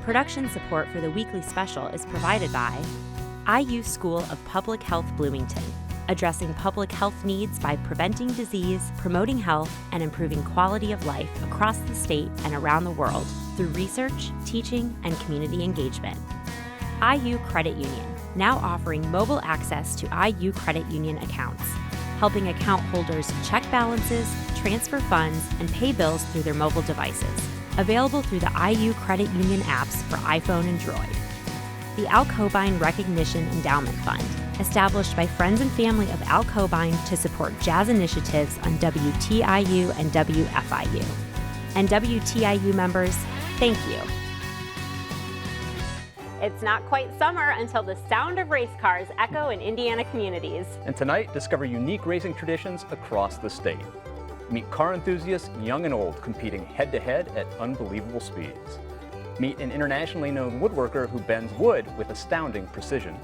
Production support for the weekly special is provided by IU School of Public Health Bloomington, addressing public health needs by preventing disease, promoting health, and improving quality of life across the state and around the world through research, teaching, and community engagement. IU Credit Union, now offering mobile access to IU Credit Union accounts, helping account holders check balances, transfer funds, and pay bills through their mobile devices. Available through the IU Credit Union apps for iPhone and Droid. The Al Cobain Recognition Endowment Fund, established by friends and family of Al Cobain to support jazz initiatives on WTIU and WFIU. And WTIU members, thank you. It's not quite summer until the sound of race cars echo in Indiana communities. And tonight, discover unique racing traditions across the state. Meet car enthusiasts, young and old, competing head-to-head at unbelievable speeds. Meet an internationally known woodworker who bends wood with astounding precision.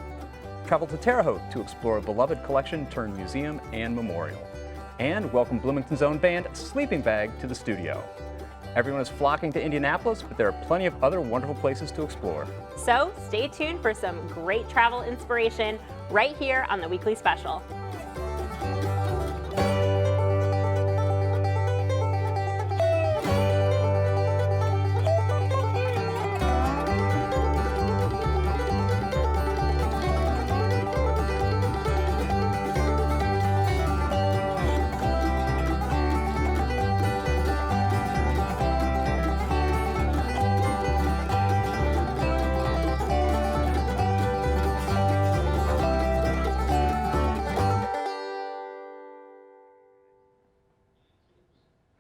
Travel to Terre Haute to explore a beloved collection turned museum and memorial. And welcome Bloomington's own band, Sleeping Bag, to the studio. Everyone is flocking to Indianapolis, but there are plenty of other wonderful places to explore. So stay tuned for some great travel inspiration right here on the Weekly Special.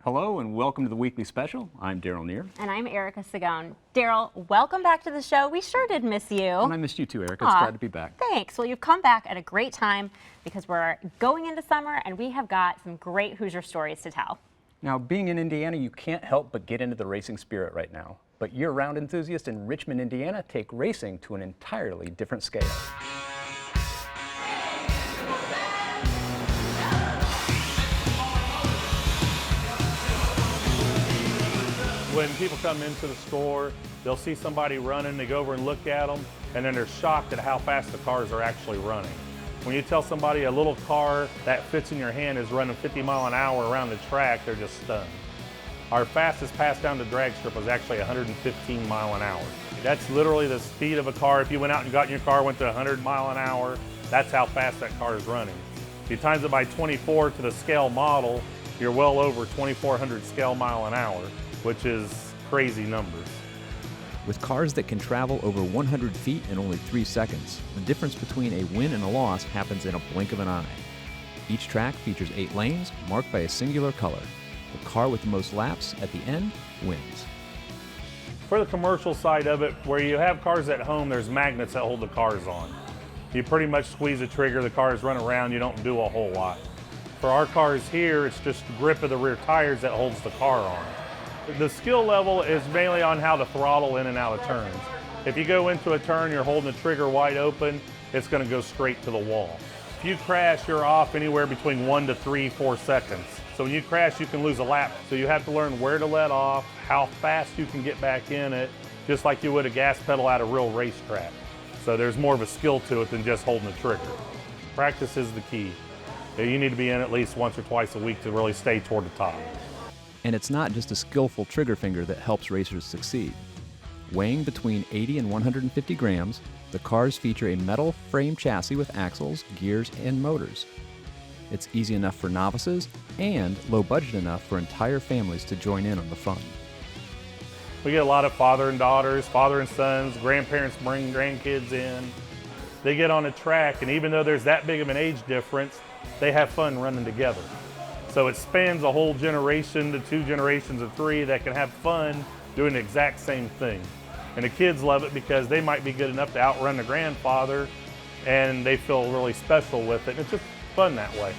Hello and welcome to the Weekly Special. I'm Daryl Neer. And I'm Erica Sagone. Daryl, welcome back to the show. We sure did miss you. And I missed you too, Erica. It's glad to be back. Thanks. Well, you've come back at a great time because we're going into summer and we have got some great Hoosier stories to tell. Now, being in Indiana, you can't help but get into the racing spirit right now. But year-round enthusiasts in Richmond, Indiana take racing to an entirely different scale. When people come into the store, they'll see somebody running, they go over and look at them, and then they're shocked at how fast the cars are actually running. When you tell somebody a little car that fits in your hand is running 50 miles an hour around the track, they're just stunned. Our fastest pass down the drag strip was actually 115 miles an hour. That's literally the speed of a car. If you went out and got in your car, went to 100 miles an hour, that's how fast that car is running. If you times it by 24 to the scale model, you're well over 2,400 scale mile an hour, which is crazy numbers. With cars that can travel over 100 feet in only 3 seconds, the difference between a win and a loss happens in a blink of an eye. Each track features 8 lanes marked by a singular color. The car with the most laps at the end wins. For the commercial side of it, where you have cars at home, there's magnets that hold the cars on. You pretty much squeeze the trigger, the cars run around, you don't do a whole lot. For our cars here, it's just the grip of the rear tires that holds the car on. The skill level is mainly on how to throttle in and out of turns. If you go into a turn, you're holding the trigger wide open, it's going to go straight to the wall. If you crash, you're off anywhere between 1 to 3, 4 seconds. So when you crash, you can lose a lap. So you have to learn where to let off, how fast you can get back in it, just like you would a gas pedal at a real racetrack. So there's more of a skill to it than just holding the trigger. Practice is the key. You need to be in at least once or twice a week to really stay toward the top. And it's not just a skillful trigger finger that helps racers succeed. Weighing between 80 and 150 grams, the cars feature a metal frame chassis with axles, gears, and motors. It's easy enough for novices and low budget enough for entire families to join in on the fun. We get a lot of father and daughters, father and sons, grandparents bring grandkids in. They get on a track, and even though there's that big of an age difference, they have fun running together. So it spans a whole generation to 2 generations of 3 that can have fun doing the exact same thing. And the kids love it because they might be good enough to outrun the grandfather, and they feel really special with it. It's just fun that way.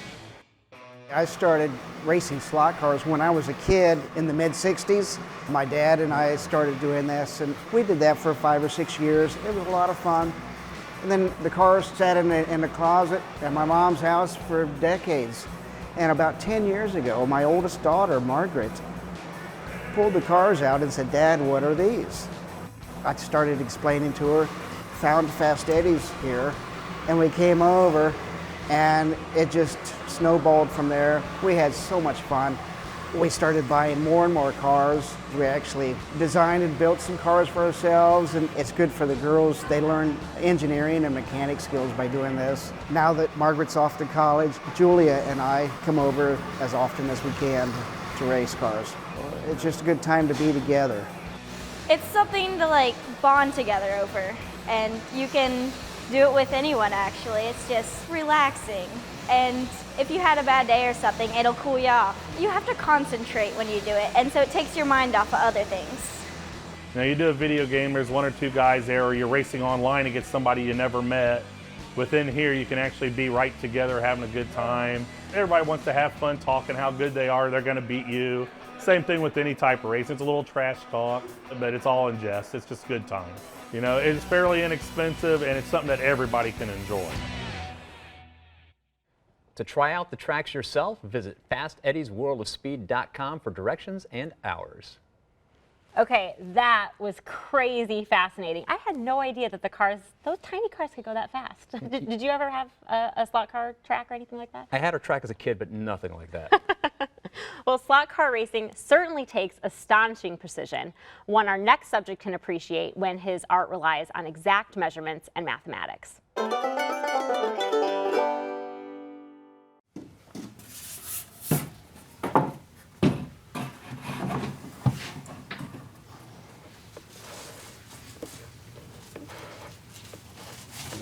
I started racing slot cars when I was a kid in the mid-60s. My dad and I started doing this, and we did that for 5 or 6 years. It was a lot of fun. And then the cars sat in the closet at my mom's house for decades. And about 10 years ago, my oldest daughter, Margaret, pulled the cars out and said, "Dad, what are these?" I started explaining to her, found Fast Eddie's here, and we came over, and it just snowballed from there. We had so much fun. We started buying more and more cars. We actually designed and built some cars for ourselves, and it's good for the girls. They learn engineering and mechanic skills by doing this. Now that Margaret's off to college, Julia and I come over as often as we can to race cars. It's just a good time to be together. It's something to like bond together over, and you can do it with anyone actually. It's just relaxing. And if you had a bad day or something, it'll cool you off. You have to concentrate when you do it, and so it takes your mind off of other things. Now you do a video game, there's one or two guys there, or you're racing online against somebody you never met. Within here, you can actually be right together having a good time. Everybody wants to have fun talking how good they are, they're gonna beat you. Same thing with any type of race. It's a little trash talk, but it's all in jest. It's just good time. You know, it's fairly inexpensive, and it's something that everybody can enjoy. To try out the tracks yourself, visit FastEddiesWorldOfSpeed.com for directions and hours. Okay, that was crazy fascinating. I had no idea that those tiny cars could go that fast. Did you ever have a slot car track or anything like that? I had a track as a kid, but nothing like that. Well, slot car racing certainly takes astonishing precision, one our next subject can appreciate when his art relies on exact measurements and mathematics.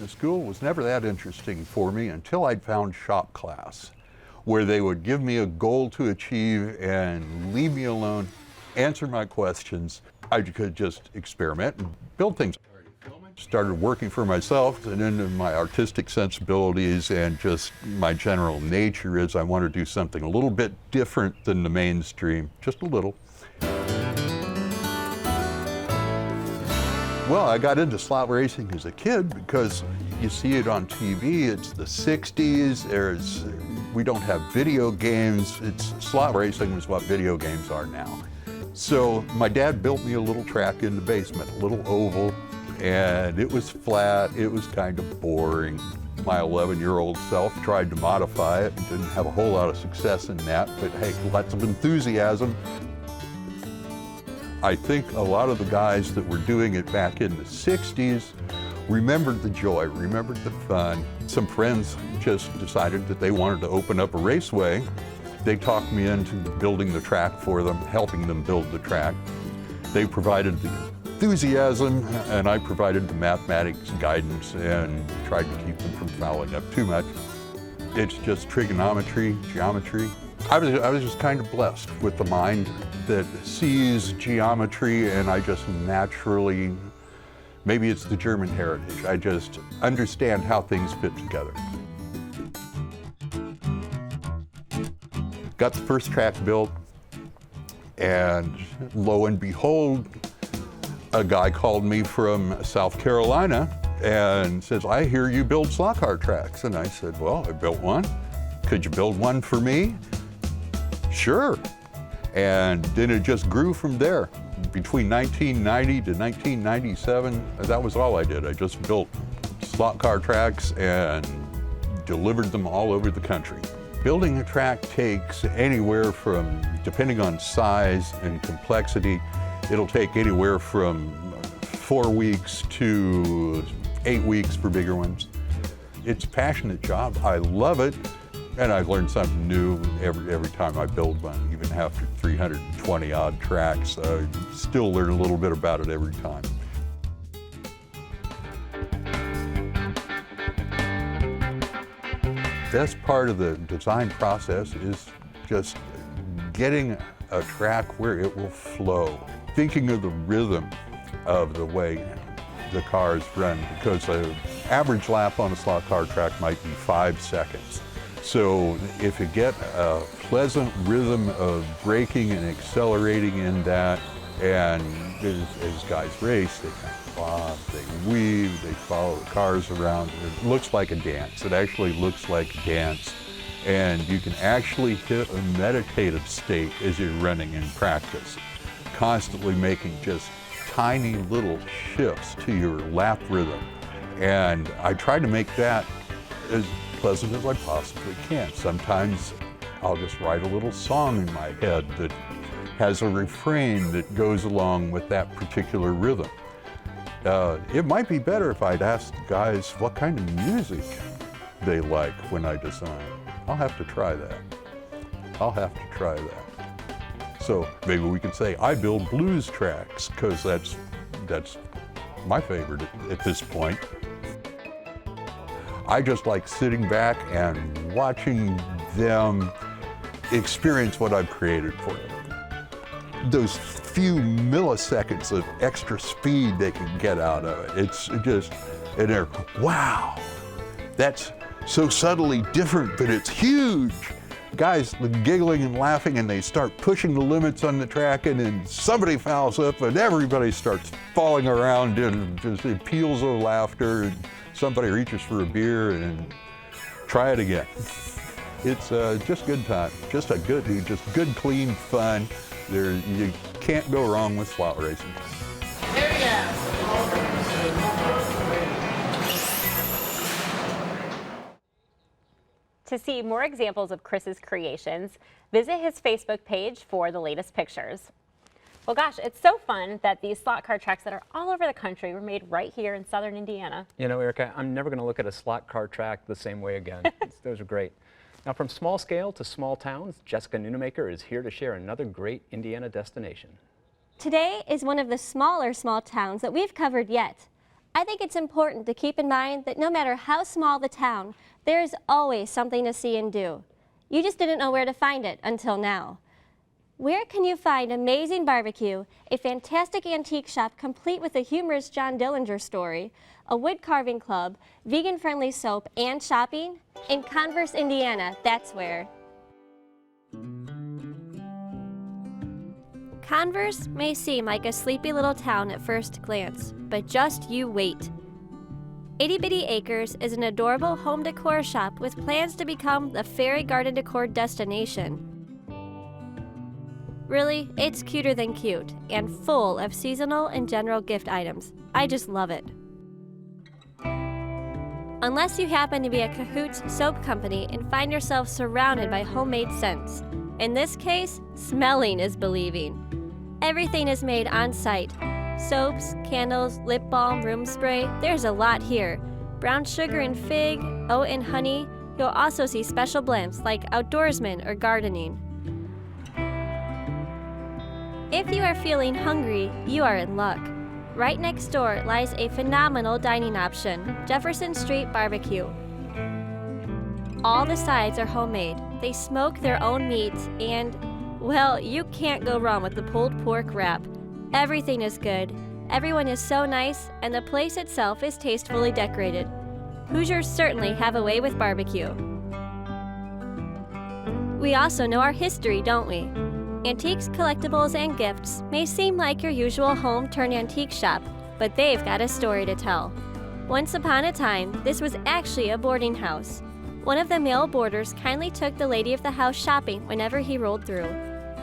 The school was never that interesting for me until I'd found shop class, where they would give me a goal to achieve and leave me alone, answer my questions. I could just experiment and build things. Started working for myself, and then my artistic sensibilities and just my general nature is I want to do something a little bit different than the mainstream, just a little. Well, I got into slot racing as a kid because you see it on TV. It's the 60s. We don't have video games. Slot racing is what video games are now. So my dad built me a little track in the basement, a little oval, and it was flat. It was kind of boring. My 11-year-old self tried to modify it and didn't have a whole lot of success in that, but hey, lots of enthusiasm. I think a lot of the guys that were doing it back in the 60s remembered the joy, remembered the fun. Some friends just decided that they wanted to open up a raceway. They talked me into building the track for them, helping them build the track. They provided the enthusiasm, and I provided the mathematics guidance and tried to keep them from fouling up too much. It's just trigonometry, geometry. I was just kind of blessed with the mind that sees geometry, and I just naturally, maybe it's the German heritage, I just understand how things fit together. Got the first track built, and lo and behold, a guy called me from South Carolina and says, I hear you build slot car tracks. And I said, well, I built one. Could you build one for me? Sure. And then it just grew from there. Between 1990 to 1997, that was all I did. I just built slot car tracks and delivered them all over the country. Building a track takes anywhere from, depending on size and complexity, it'll take anywhere from 4 weeks to 8 weeks for bigger ones. It's a passionate job. I love it. And I've learned something new every time I build one. Even after 320 odd tracks, I still learn a little bit about it every time. Best part of the design process is just getting a track where it will flow. Thinking of the rhythm of the way the cars run, because an average lap on a slot car track might be 5 seconds. So if you get a pleasant rhythm of braking and accelerating in that, and as guys race, they kind of bob, they weave, they follow the cars around. It looks like a dance. It actually looks like a dance. And you can actually hit a meditative state as you're running in practice, constantly making just tiny little shifts to your lap rhythm. And I try to make that as pleasant as I possibly can. Sometimes I'll just write a little song in my head that has a refrain that goes along with that particular rhythm. It might be better if I'd ask the guys what kind of music they like when I design. I'll have to try that. So maybe we can say I build blues tracks, because that's my favorite at this point. I just like sitting back and watching them experience what I've created for them. Those few milliseconds of extra speed they can get out of it. It's just, and they're, wow, that's so subtly different, but it's huge. Guys giggling and laughing, and they start pushing the limits on the track, and then somebody fouls up and everybody starts falling around and just it peals of laughter, and somebody reaches for a beer and try it again. It's just good time, just good clean fun. You can't go wrong with slot racing. To see more examples of Chris's creations, visit his Facebook page for the latest pictures. Well, gosh, it's so fun that these slot car tracks that are all over the country were made right here in southern Indiana. You know, Erica, I'm never going to look at a slot car track the same way again. Those are great. Now, from small scale to small towns, Jessica Nunemaker is here to share another great Indiana destination. Today is one of the smaller small towns that we've covered yet. I think it's important to keep in mind that no matter how small the town, there is always something to see and do. You just didn't know where to find it until now. Where can you find amazing barbecue, a fantastic antique shop complete with a humorous John Dillinger story, a wood carving club, vegan-friendly soap, and shopping? In Converse, Indiana, that's where. Converse may seem like a sleepy little town at first glance, but just you wait. Itty Bitty Acres is an adorable home decor shop with plans to become the fairy garden decor destination. Really, it's cuter than cute, and full of seasonal and general gift items. I just love it. Unless you happen to be a Cahoots soap company and find yourself surrounded by homemade scents. In this case, smelling is believing. Everything is made on site. Soaps, candles, lip balm, room spray, there's a lot here. Brown sugar and fig, oat and honey. You'll also see special blends like outdoorsman or gardening. If you are feeling hungry, you are in luck. Right next door lies a phenomenal dining option, Jefferson Street Barbecue. All the sides are homemade. They smoke their own meats and, well, you can't go wrong with the pulled pork wrap. Everything is good, everyone is so nice, and the place itself is tastefully decorated. Hoosiers certainly have a way with barbecue. We also know our history, don't we? Antiques, collectibles, and gifts may seem like your usual home-turned-antique shop, but they've got a story to tell. Once upon a time, this was actually a boarding house. One of the male boarders kindly took the lady of the house shopping whenever he rolled through.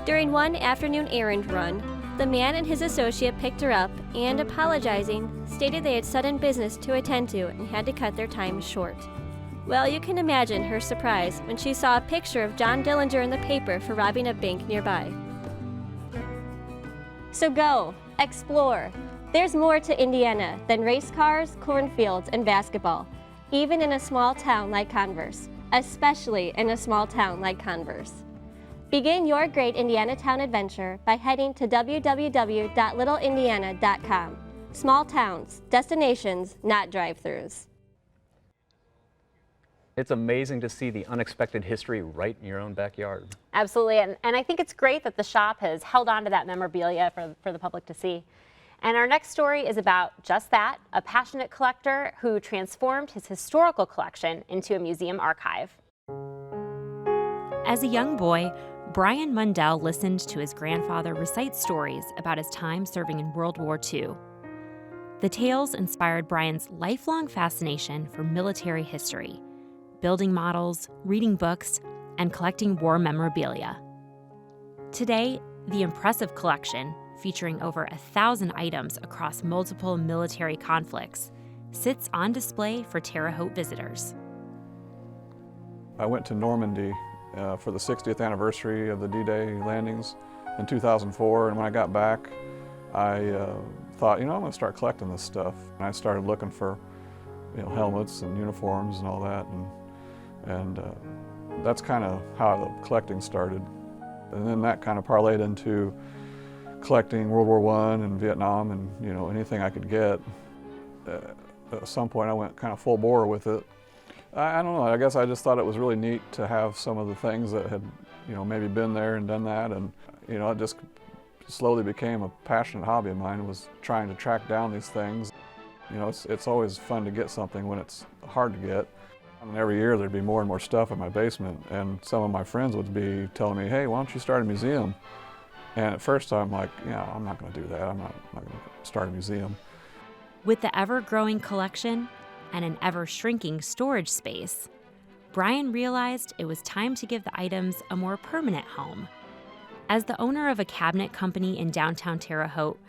During one afternoon errand run, the man and his associate picked her up and, apologizing, stated they had sudden business to attend to and had to cut their time short. Well, you can imagine her surprise when she saw a picture of John Dillinger in the paper for robbing a bank nearby. So go, explore. There's more to Indiana than race cars, cornfields, and basketball, even in a small town like Converse, especially in a small town like Converse. Begin your great Indianatown adventure by heading to www.littleindiana.com. Small towns, destinations, not drive-thrus. It's amazing to see the unexpected history right in your own backyard. Absolutely, and I think it's great that the shop has held on to that memorabilia for the public to see. And our next story is about just that, a passionate collector who transformed his historical collection into a museum archive. As a young boy, Brian Mundell listened to his grandfather recite stories about his time serving in World War II. The tales inspired Brian's lifelong fascination for military history, building models, reading books, and collecting war memorabilia. Today, the impressive collection, featuring over 1,000 items across multiple military conflicts, sits on display for Terre Haute visitors. I went to Normandy for the 60th anniversary of the D-Day landings in 2004, and when I got back, I thought, I'm going to start collecting this stuff. And I started looking for, helmets and uniforms and all that, and that's kind of how the collecting started. And then that kind of parlayed into collecting World War I and Vietnam and anything I could get. At some point I went kind of full bore with it. I don't know, I guess I just thought it was really neat to have some of the things that had maybe been there and done that, and it just slowly became a passionate hobby of mine, was trying to track down these things. It's always fun to get something when it's hard to get. And every year there'd be more and more stuff in my basement, and some of my friends would be telling me, hey, why don't you start a museum? And at first I'm like, I'm not going to do that. I'm not going to start a museum. With the ever-growing collection and an ever-shrinking storage space, Brian realized it was time to give the items a more permanent home. As the owner of a cabinet company in downtown Terre Haute,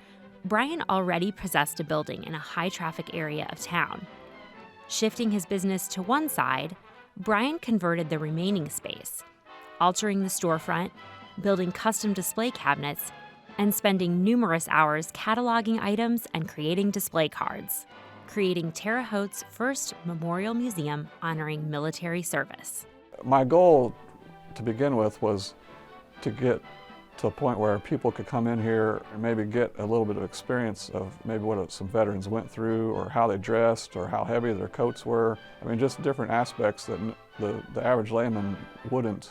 Brian already possessed a building in a high-traffic area of town. Shifting his business to one side, Brian converted the remaining space, altering the storefront, building custom display cabinets, and spending numerous hours cataloging items and creating display cards, creating Terre Haute's first memorial museum honoring military service. My goal to begin with was to get to a point where people could come in here and maybe get a little bit of experience of maybe what some veterans went through, or how they dressed, or how heavy their coats were. I mean, just different aspects that the average layman wouldn't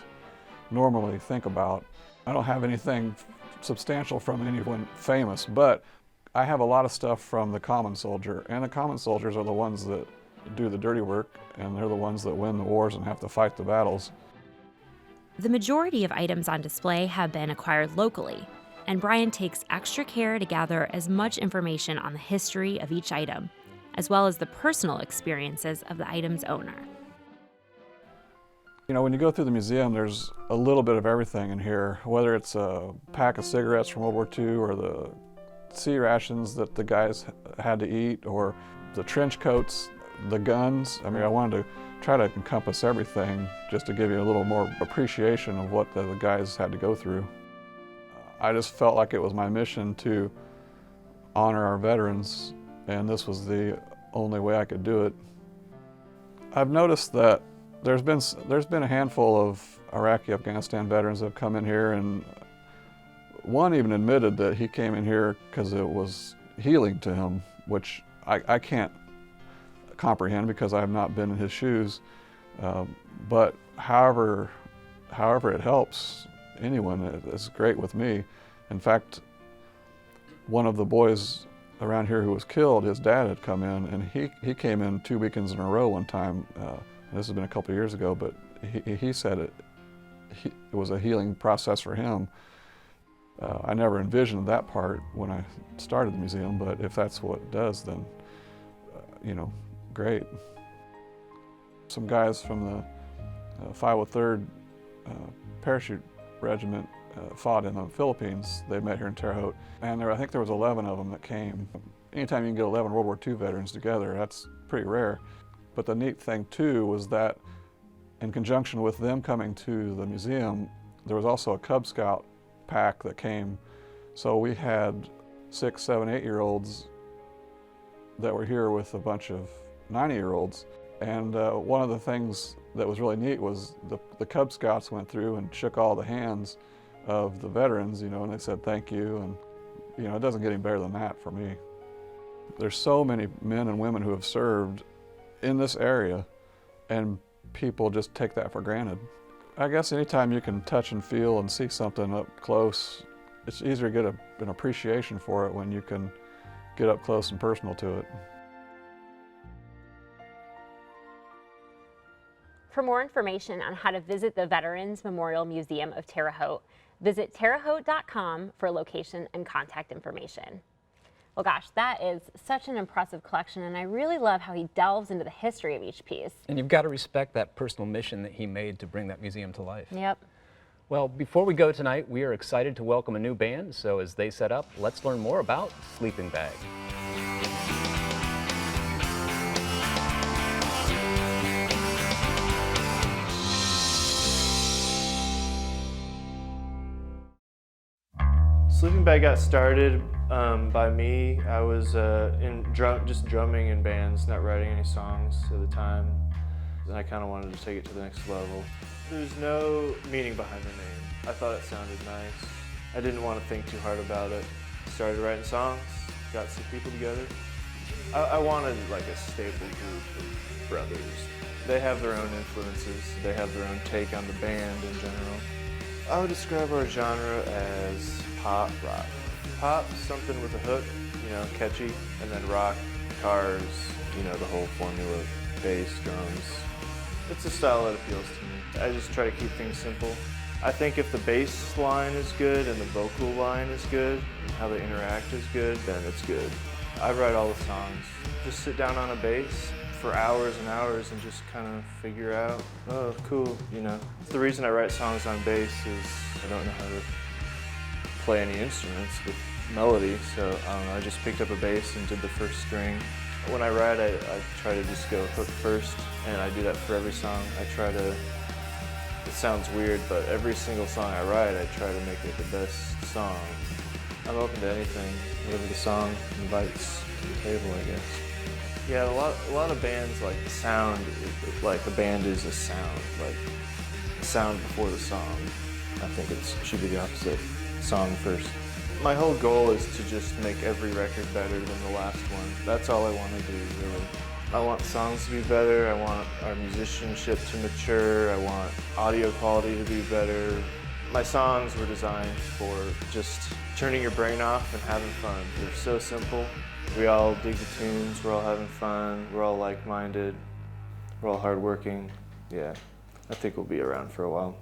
normally think about. I don't have anything substantial from anyone famous, but I have a lot of stuff from the common soldier, and the common soldiers are the ones that do the dirty work, and they're the ones that win the wars and have to fight the battles. The majority of items on display have been acquired locally, and Brian takes extra care to gather as much information on the history of each item, as well as the personal experiences of the item's owner. When you go through the museum, there's a little bit of everything in here, whether it's a pack of cigarettes from World War II, or the sea rations that the guys had to eat, or the trench coats, the guns. I mean, I wanted to try to encompass everything just to give you a little more appreciation of what the guys had to go through. I just felt like it was my mission to honor our veterans, and this was the only way I could do it. I've noticed that there's been a handful of Iraqi, Afghanistan veterans that have come in here, and one even admitted that he came in here because it was healing to him, which I can't comprehend because I have not been in his shoes. But however it helps anyone, it's great with me. In fact, one of the boys around here who was killed, his dad had come in, and he came in 2 weekends in a row one time. This has been a couple of years ago, but he said it was a healing process for him. I never envisioned that part when I started the museum, but if that's what it does, then, great. Some guys from the 503rd Parachute Regiment fought in the Philippines. They met here in Terre Haute, and I think there was 11 of them that came. Anytime you can get 11 World War II veterans together, that's pretty rare. But the neat thing too was that in conjunction with them coming to the museum, there was also a Cub Scout pack that came. So we had 6, 7, 8-year-olds that were here with a bunch of 90-year-olds. And one of the things that was really neat was the Cub Scouts went through and shook all the hands of the veterans, and they said thank you. And it doesn't get any better than that for me. There's so many men and women who have served in this area, and people just take that for granted. I guess anytime you can touch and feel and see something up close, it's easier to get an appreciation for it when you can get up close and personal to it. For more information on how to visit the Veterans Memorial Museum of Terre Haute, visit terrehaute.com for location and contact information. Well, gosh, that is such an impressive collection, and I really love how he delves into the history of each piece. And you've got to respect that personal mission that he made to bring that museum to life. Yep. Well, before we go tonight, we are excited to welcome a new band, so as they set up, let's learn more about Sleeping Bag. Sleeping Bag got started by me. I was just drumming in bands, not writing any songs at the time. And I kind of wanted to take it to the next level. There's no meaning behind the name. I thought it sounded nice. I didn't want to think too hard about it. Started writing songs, got some people together. I wanted like a stable group of brothers. They have their own influences. They have their own take on the band in general. I would describe our genre as pop rock. Pop, something with a hook, you know, catchy, and then rock, guitars, you know, the whole formula of bass, drums. It's a style that appeals to me. I just try to keep things simple. I think if the bass line is good and the vocal line is good, and how they interact is good, then it's good. I write all the songs. Just sit down on a bass for hours and hours and just kind of figure out, oh, cool, you know. The reason I write songs on bass is I don't know how to play any instruments with melody, so I don't know, I just picked up a bass and did the first string. When I write, I try to just go hook first, and I do that for every song. I try to, it sounds weird, but every single song I write, I try to make it the best song. I'm open to anything, whatever the song invites to the table, I guess. Yeah, a lot of bands, like the sound, like a band is a sound, like the sound before the song. I think it should be the opposite, song first. My whole goal is to just make every record better than the last one. That's all I want to do, really. I want songs to be better, I want our musicianship to mature, I want audio quality to be better. My songs were designed for just turning your brain off and having fun. They're so simple. We all dig the tunes, we're all having fun, we're all like-minded, we're all hardworking. Yeah, I think we'll be around for a while.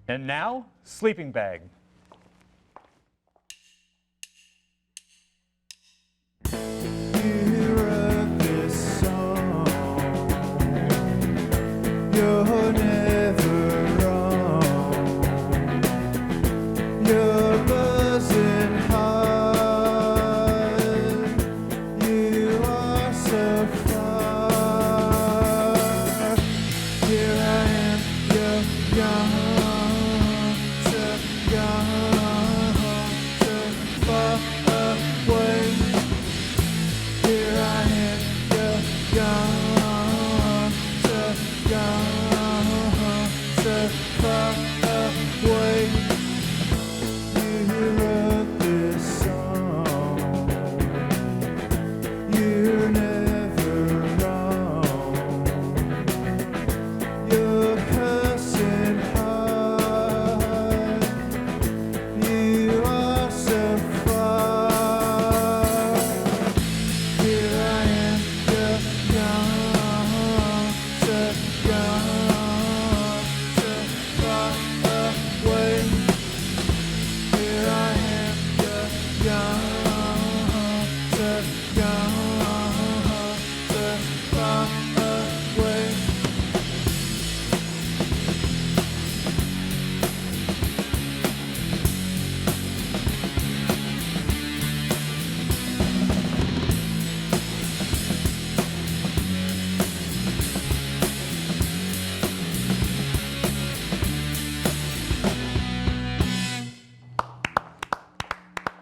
And now, Sleeping Bag. You're never wrong. You're buzzing high. You are so far. Here I am, you're gone, so far away. Here I am, you're gone, so far away. You wrote this song. You're never wrong. You're cussing hard. You are so far. Here I am, you're gone, so far away. Here I am, you're gone, so far away.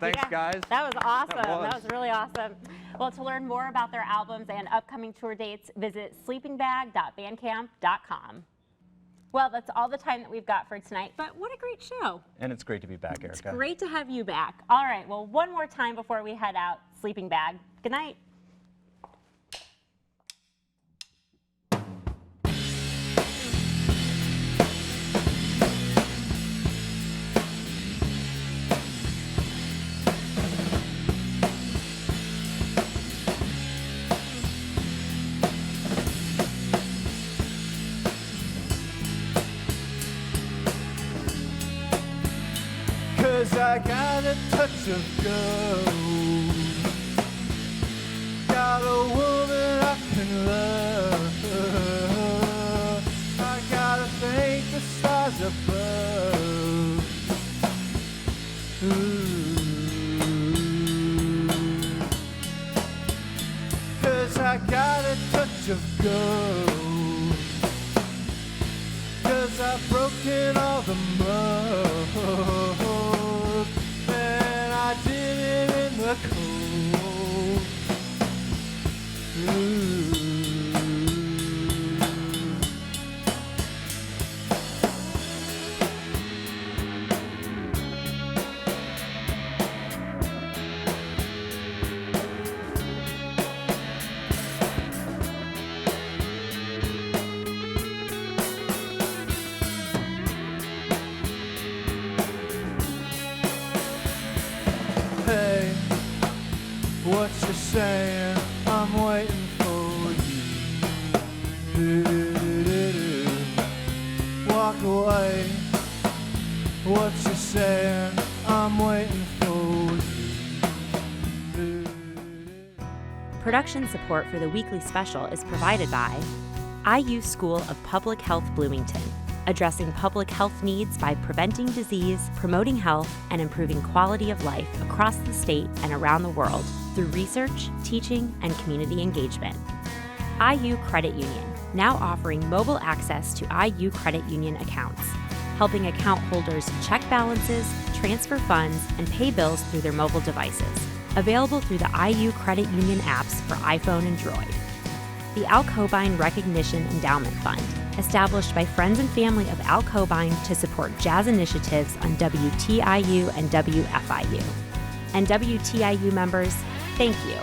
Thanks, guys. That was awesome. That was. That was really awesome. Well, to learn more about their albums and upcoming tour dates, visit sleepingbag.bandcamp.com. Well, that's all the time that we've got for tonight, but what a great show. And it's great to be back, Erica. It's great to have you back. All right, well, one more time before we head out. Sleeping Bag. Good night. Cause I got a touch of gold. Got a woman I can love. I gotta thank the stars above. I got a touch of gold. 'Cause I've broken all the mold, and I did it in the cold. Ooh. Hey, what you saying? I'm waiting for you. Do-do-do-do-do. Walk away. What you saying? I'm waiting for you. Production support for the weekly special is provided by IU School of Public Health Bloomington, addressing public health needs by preventing disease, promoting health, and improving quality of life across the state and around the world through research, teaching, and community engagement. IU Credit Union, now offering mobile access to IU Credit Union accounts, helping account holders check balances, transfer funds, and pay bills through their mobile devices. Available through the IU Credit Union apps for iPhone and Droid. The Al Cobain Recognition Endowment Fund, established by friends and family of Al Cobain to support jazz initiatives on WTIU and WFIU. And WTIU members, thank you.